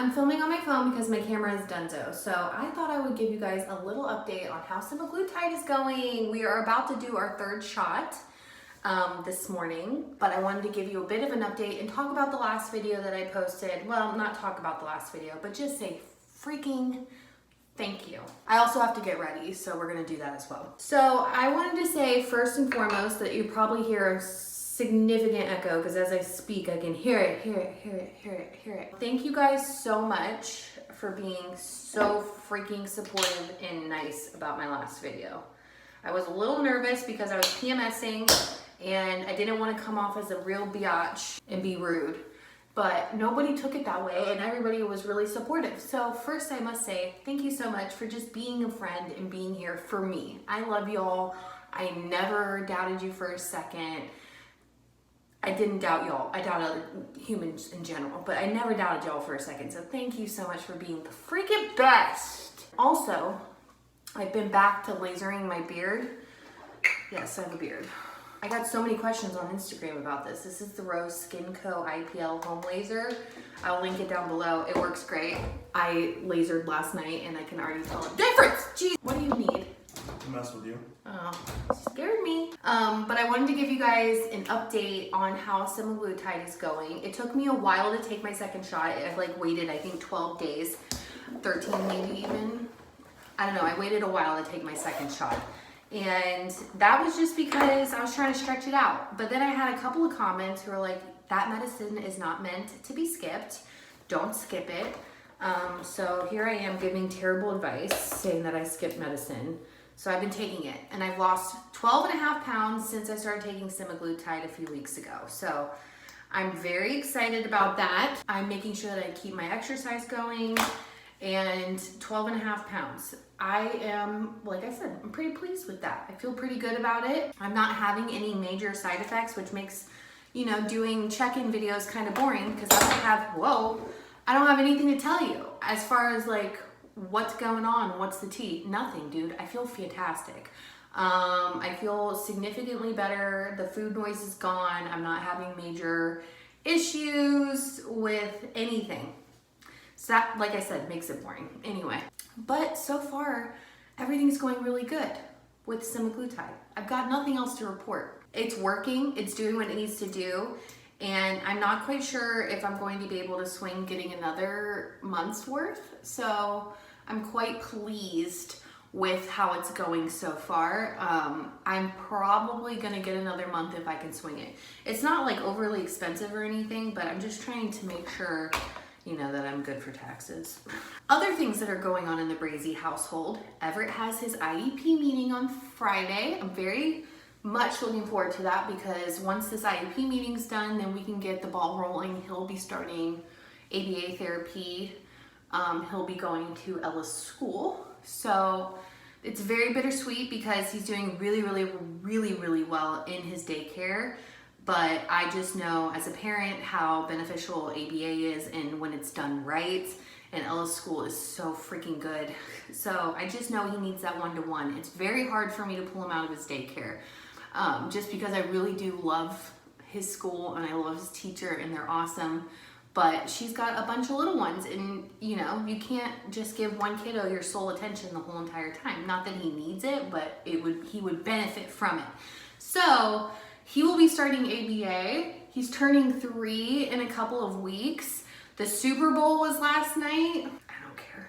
I'm filming on my phone because my camera is donezo. So I thought I would give you guys a little update on how Semaglutide is going. We are about to do our third shot this morning, but I wanted to give you a bit of an update and talk about the last video that I posted. Well, not talk about the last video, but just say freaking thank you. I also have to get ready, so we're gonna do that as well. So I wanted to say first and foremost that you probably hear a significant echo because as I speak, I can hear it. Thank you guys so much for being so freaking supportive and nice about my last video. I was a little nervous because I was PMSing and I didn't want to come off as a real biatch and be rude, but nobody took it that way and everybody was really supportive. So first I must say thank you so much for just being a friend and being here for me. I love y'all. I never doubted you for a second. I didn't doubt y'all. I doubt other humans in general, but I never doubted y'all for a second. So thank you so much for being the freaking best. Also, I've been back to lasering my beard. Yes, I have a beard. I got so many questions on Instagram about this. This is the Rose Skin Co. IPL Home Laser. I'll link it down below. It works great. I lasered last night and I can already tell the difference. Jeez, what do you need? To mess with you. Oh, scared me. But I wanted to give you guys an update on how Semaglutide is going. It took me a while to take my second shot. I waited, I think 12 days, 13 maybe even. I don't know, I waited a while to take my second shot. And that was just because I was trying to stretch it out. But then I had a couple of comments who were like, that medicine is not meant to be skipped. Don't skip it. So here I am giving terrible advice, saying that I skipped medicine. So I've been taking it and I've lost 12.5 pounds since I started taking Semaglutide a few weeks ago. So I'm very excited about that. I'm making sure that I keep my exercise going and 12.5 pounds. I am, like I said, I'm pretty pleased with that. I feel pretty good about it. I'm not having any major side effects, which makes, you know, doing check-in videos kind of boring because I don't have anything to tell you as far as like, what's going on? What's the tea? Nothing, dude. I feel fantastic. I feel significantly better. The food noise is gone. I'm not having major issues with anything. So that, like I said, makes it boring. Anyway, but so far, everything's going really good with Semaglutide. I've got nothing else to report. It's working. It's doing what it needs to do. And I'm not quite sure if I'm going to be able to swing getting another month's worth. So I'm quite pleased with how it's going so far. I'm probably gonna get another month if I can swing it. It's not like overly expensive or anything, but I'm just trying to make sure, you know, that I'm good for taxes. Other things that are going on in the Brazee household. Everett has his IEP meeting on Friday. I'm very much looking forward to that because once this IEP meeting's done, then we can get the ball rolling. He'll be starting ABA therapy. He'll be going to Ella's school. So it's very bittersweet because he's doing really well in his daycare. But I just know as a parent how beneficial ABA is and when it's done right. And Ella's school is so freaking good. So I just know he needs that one-to-one. It's very hard for me to pull him out of his daycare. Just because I really do love his school and I love his teacher and they're awesome, but she's got a bunch of little ones and you know, you can't just give one kiddo your sole attention the whole entire time. Not that he needs it, but he would benefit from it. So he will be starting ABA. He's turning 3 in a couple of weeks. The Super Bowl was last night.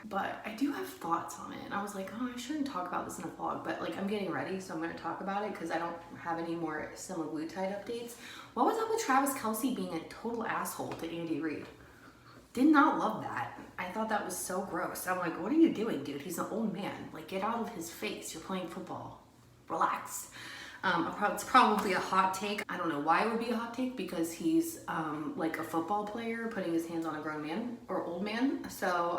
But I do have thoughts on it. And I was like, oh, I shouldn't talk about this in a vlog, but like I'm getting ready, so I'm gonna talk about it because I don't have any more Semaglutide updates. What was up with Travis Kelce being a total asshole to Andy Reid? Did not love that. I thought that was so gross. I'm like, what are you doing, dude? He's an old man. Like, get out of his face. You're playing football. Relax. It's probably a hot take. I don't know why it would be a hot take because he's like a football player putting his hands on a grown man or old man. So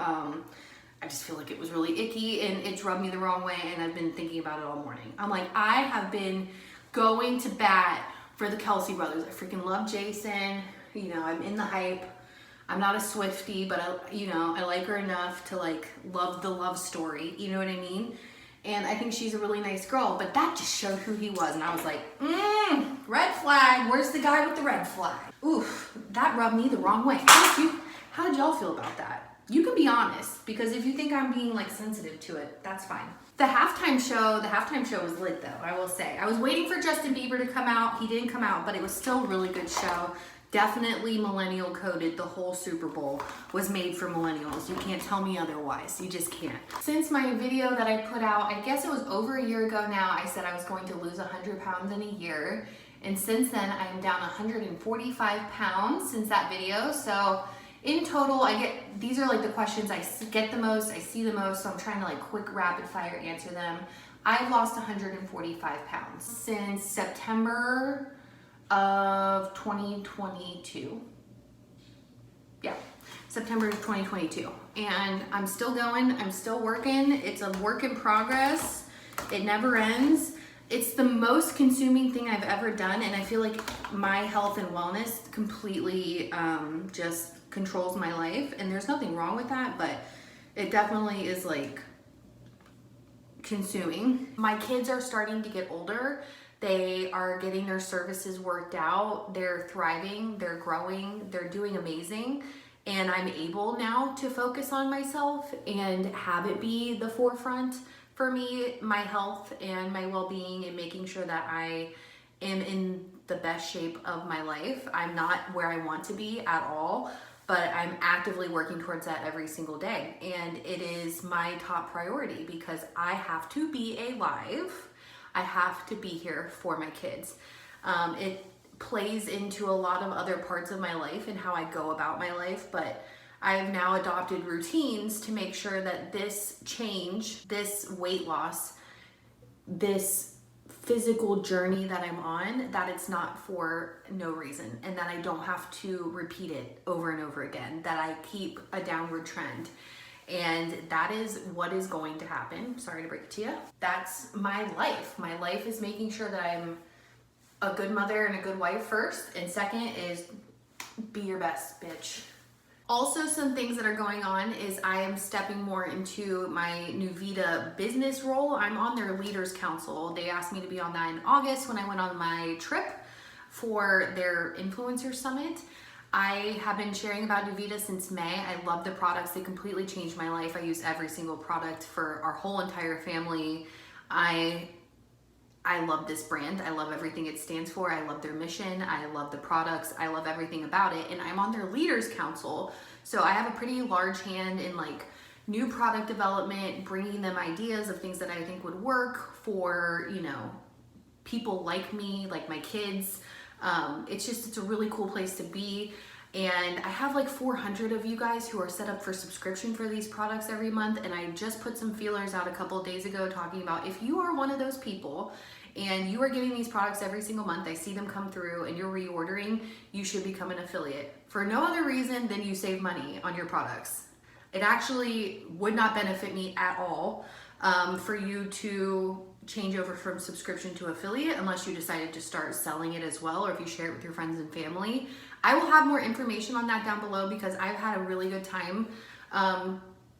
I just feel like it was really icky and it's rubbed me the wrong way and I've been thinking about it all morning. I'm like, I have been going to bat for the Kelce brothers. I freaking love Jason. You know, I'm in the hype. I'm not a Swiftie, but I like her enough to like love the love story. You know what I mean? And I think she's a really nice girl, but that just showed who he was. And I was like, red flag. Where's the guy with the red flag? Oof, that rubbed me the wrong way. How did y'all feel about that? You can be honest, because if you think I'm being like sensitive to it, that's fine. The halftime show was lit though, I will say. I was waiting for Justin Bieber to come out. He didn't come out, but it was still a really good show. Definitely millennial coded. The whole Super Bowl was made for millennials. You can't tell me otherwise. You just can't. Since my video that I put out, I guess it was over a year ago now, I said I was going to lose 100 pounds in a year. And since then, I am down 145 pounds since that video. So in total, these are like the questions I get the most, I see the most, so I'm trying to like quick rapid fire answer them. I've lost 145 pounds since September of 2022. Yeah, September of 2022. And I'm still going, I'm still working. It's a work in progress. It never ends. It's the most consuming thing I've ever done, and I feel like my health and wellness completely just controls my life, and there's nothing wrong with that, but it definitely is like consuming. My kids are starting to get older. They are getting their services worked out. They're thriving, they're growing, they're doing amazing. And I'm able now to focus on myself and have it be the forefront for me, my health and my well-being, and making sure that I am in the best shape of my life. I'm not where I want to be at all, but I'm actively working towards that every single day. And it is my top priority because I have to be alive. I have to be here for my kids. It plays into a lot of other parts of my life and how I go about my life, but I have now adopted routines to make sure that this change, this weight loss, this physical journey that I'm on, that it's not for no reason, and that I don't have to repeat it over and over again, that I keep a downward trend. And that is what is going to happen. Sorry to break it to you. That's my life. My life is making sure that I'm a good mother and a good wife first, and second is be your best, bitch. Also, some things that are going on is I am stepping more into my Nuvita business role. I'm on their leaders council. They asked me to be on that in August when I went on my trip for their influencer summit. I have been sharing about Nuvita since May. I love the products. They completely changed my life. I use every single product for our whole entire family. I love this brand. I love everything it stands for. I love their mission. I love the products. I love everything about it. And I'm on their leaders council. So I have a pretty large hand in like new product development, bringing them ideas of things that I think would work for, you know, people like me, like my kids. It's a really cool place to be. And I have like 400 of you guys who are set up for subscription for these products every month. And I just put some feelers out a couple of days ago talking about if you are one of those people and you are getting these products every single month, I see them come through and you're reordering, you should become an affiliate for no other reason than you save money on your products. It actually would not benefit me at all for you to change over from subscription to affiliate unless you decided to start selling it as well, or if you share it with your friends and family. I will have more information on that down below because I've had a really good time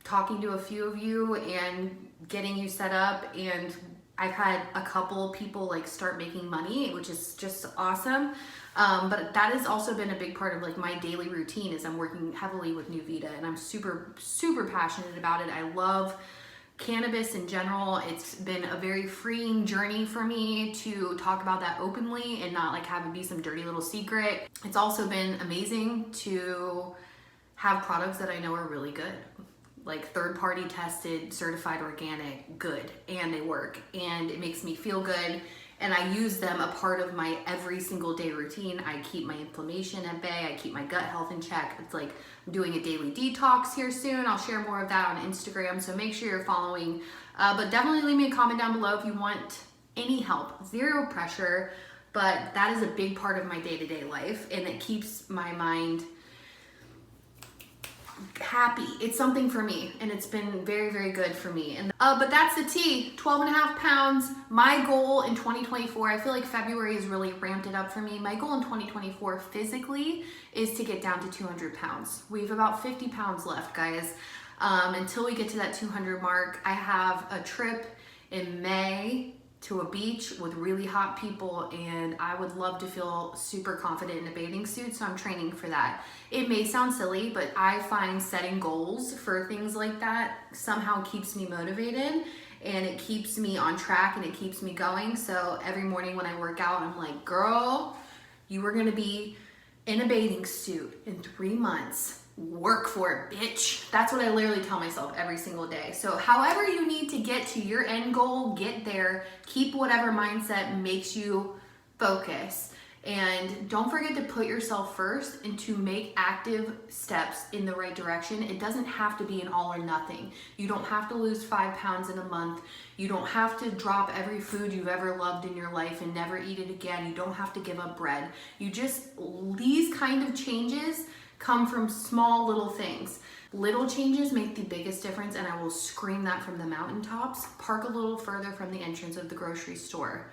talking to a few of you and getting you set up, and I've had a couple people like start making money, which is just awesome. But that has also been a big part of like my daily routine is I'm working heavily with Nuvita, and I'm super, super passionate about it. I love cannabis in general. It's been a very freeing journey for me to talk about that openly and not like have it be some dirty little secret. It's also been amazing to have products that I know are really good, like third-party tested, certified organic, good, and they work, and it makes me feel good, and I use them a part of my every single day routine. I keep my inflammation at bay, I keep my gut health in check. It's like I'm doing a daily detox here soon. I'll share more of that on Instagram, so make sure you're following. But definitely leave me a comment down below if you want any help. Zero pressure, but that is a big part of my day-to-day life, and it keeps my mind happy. It's something for me, and it's been very, very good for me. And but that's the tea. 12.5 pounds. My goal in 2024, I feel like February has really ramped it up for me. My goal in 2024 physically is to get down to 200 pounds. We have about 50 pounds left, guys. Until we get to that 200 mark. I have a trip in May to a beach with really hot people, and I would love to feel super confident in a bathing suit, so I'm training for that. It may sound silly, but I find setting goals for things like that somehow keeps me motivated, and it keeps me on track, and it keeps me going. So every morning when I work out, I'm like, girl, you are gonna be in a bathing suit in 3 months. Work for it, bitch. That's what I literally tell myself every single day. So however you need to get to your end goal, get there. Keep whatever mindset makes you focus. And don't forget to put yourself first and to make active steps in the right direction. It doesn't have to be an all or nothing. You don't have to lose 5 pounds in a month. You don't have to drop every food you've ever loved in your life and never eat it again. You don't have to give up bread. These kind of changes come from small little things. Little changes make the biggest difference, and I will scream that from the mountaintops. Park a little further from the entrance of the grocery store.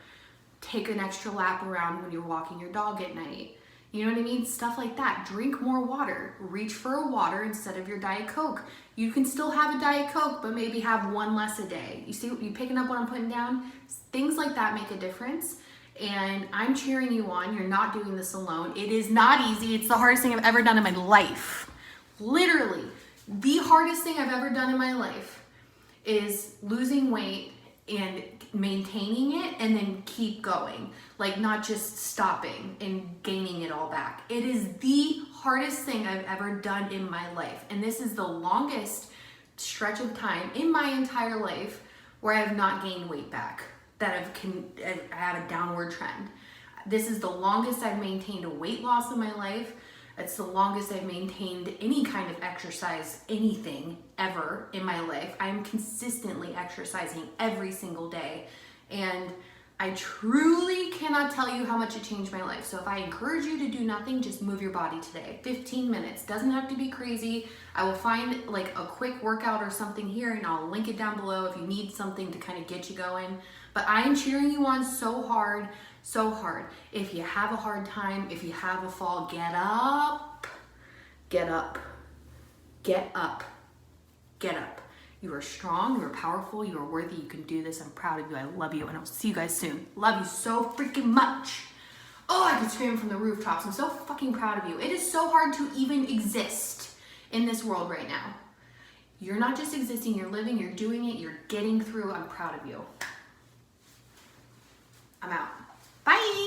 Take an extra lap around when you're walking your dog at night. You know what I mean? Stuff like that. Drink more water. Reach for a water instead of your Diet Coke. You can still have a Diet Coke, but maybe have one less a day. You see, you picking up what I'm putting down? Things like that make a difference. And I'm cheering you on. You're not doing this alone. It is not easy. It's the hardest thing I've ever done in my life. Literally, the hardest thing I've ever done in my life is losing weight and maintaining it and then keep going. Like, not just stopping and gaining it all back. It is the hardest thing I've ever done in my life. And this is the longest stretch of time in my entire life where I have not gained weight back. That I have a downward trend. This is the longest I've maintained a weight loss in my life. It's the longest I've maintained any kind of exercise, anything ever in my life. I'm consistently exercising every single day. And I truly cannot tell you how much it changed my life. So if I encourage you to do nothing, just move your body today. 15 minutes, doesn't have to be crazy. I will find like a quick workout or something here, and I'll link it down below if you need something to kind of get you going. But I am cheering you on so hard, so hard. If you have a hard time, if you have a fall, get up, get up, get up, get up. You are strong, you are powerful, you are worthy, you can do this. I'm proud of you, I love you, and I'll see you guys soon. Love you so freaking much. Oh, I can scream from the rooftops. I'm so fucking proud of you. It is so hard to even exist in this world right now. You're not just existing, you're living, you're doing it, you're getting through. I'm proud of you. I'm out. Bye.